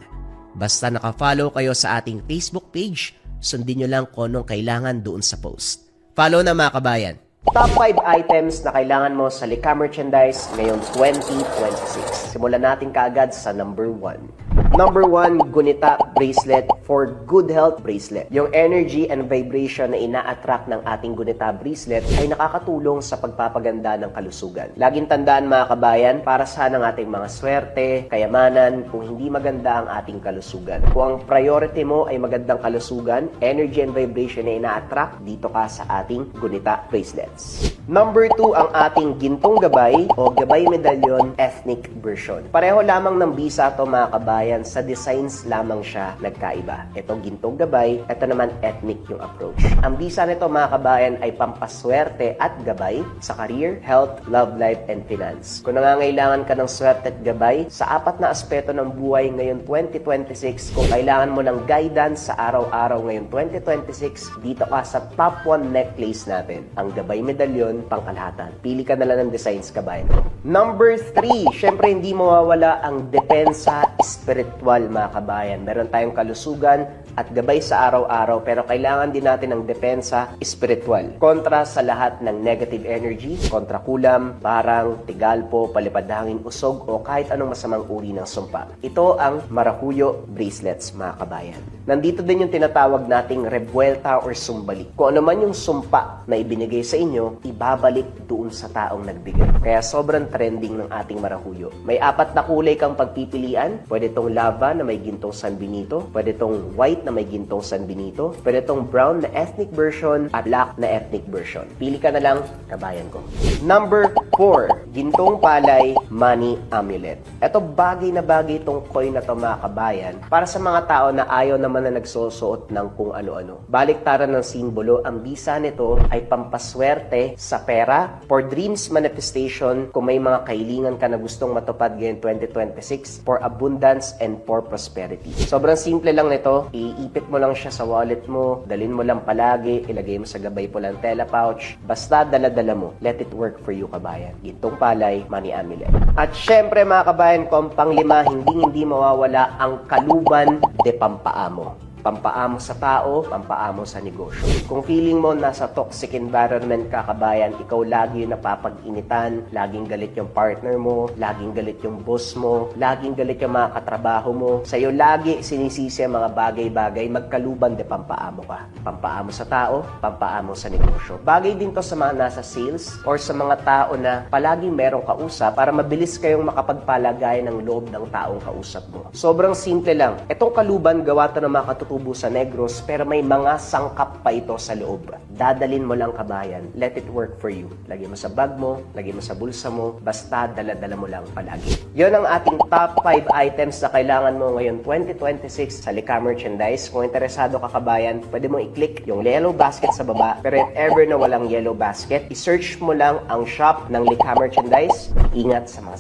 Basta naka-follow kayo sa ating Facebook page, sundin nyo lang kung anong kailangan doon sa post. Follow na mga kabayan. Top 5 items na kailangan mo sa Lika Merchandise ngayong 2026. Simulan natin kaagad sa number 1. Number 1, Gunita Bracelet for Good Health Bracelet. Yung energy and vibration na ina-attract ng ating Gunita Bracelet ay nakakatulong sa pagpapaganda ng kalusugan. Laging tandaan mga kabayan, para saan ang ating mga swerte, kayamanan, kung hindi maganda ang ating kalusugan. Kung ang priority mo ay magandang kalusugan, energy and vibration na ina-attract, dito ka sa ating Gunita Bracelets. Number 2 ang ating gintong gabay o gabay medalyon ethnic version. Pareho lamang ng bisa to mga kabayan, sa designs lamang siya nagkaiba. Ito gintong gabay, ito naman ethnic yung approach. Ang bisa nito mga kabayan ay pampaswerte at gabay sa career, health, love life, and finance. Kung nangangailangan ka ng swerte at gabay sa apat na aspeto ng buhay ngayon 2026, kung kailangan mo ng guidance sa araw-araw ngayon 2026, dito ka sa top 1 necklace natin, ang gabay medalyon pangkalahatan. Pili ka na lang ng designs kabayan. Number 3, syempre hindi mawawala ang depensa spiritual mga kabayan. Meron tayong kalusugan at gabay sa araw-araw pero kailangan din natin ng depensa spiritual. Kontra sa lahat ng negative energy, kontra kulam, barang, tigalpo, palipad hangin, usog o kahit anong masamang uri ng sumpa. Ito ang Maracuyo bracelets mga kabayan. Nandito din yung tinatawag nating revuelta or sumbalik. Kung ano man yung sumpa na ibinigay sa inyo, ibabalik doon sa taong nagbigay. Kaya sobrang trending ng ating Maracuyo. May 4 na kulay kang pagpipilian. Pwede tong lava na may gintong San Benito, pwede tong white na may gintong San Benito, pwede tong brown na ethnic version at black na ethnic version. Pili ka na lang, kabayan ko. Number 4, gintong palay money amulet. Ito bagay na bagay itong coin na to mga kabayan para sa mga tao na ayaw naman na nagsusuot ng kung ano-ano. Baliktaran ng simbolo, ang bisa nito ay pampaswerte sa pera, for dreams manifestation, kung may mga kahilingan ka na gustong matupad ngayon 2026, for abundance and for prosperity. Sobrang simple lang nito, iipit mo lang siya sa wallet mo, dalhin mo lang palagi, ilagay mo sa gabay po lang tela pouch, basta dala-dala mo. Let it work for you kabayan. Gintong palay, money amulet. At syempre mga kabayan ko, ang panglima, hindi mawawala ang kaluban de pampaamo. Pampaamo sa tao, pampaamo sa negosyo. Kung feeling mo nasa toxic environment ka kabayan, ikaw lagi yung napapag-initan, laging galit yung partner mo, laging galit yung boss mo, laging galit yung mga katrabaho mo, sa'yo lagi sinisisi ang mga bagay-bagay, magkaluban de pampaamo ka. Pampaamo sa tao, pampaamo sa negosyo. Bagay din to sa mga nasa sales or sa mga tao na palaging merong kausap para mabilis kayong makapagpalagay ng loob ng taong kausap mo. Sobrang simple lang. Itong kaluban, gawa to ng mga katutubo sa Negros, pero may mga sangkap pa ito sa loob. Dadalin mo lang kabayan. Let it work for you. Lagay mo sa bag mo, lagay mo sa bulsa mo, basta dala-dala mo lang palagi. Yon ang ating top 5 items na kailangan mo ngayon 2026 sa Likha Merchandise. Kung interesado ka kabayan, pwede mong i-click yung yellow basket sa baba. Pero if ever na walang yellow basket, i-search mo lang ang shop ng Likha Merchandise. Ingat sa mga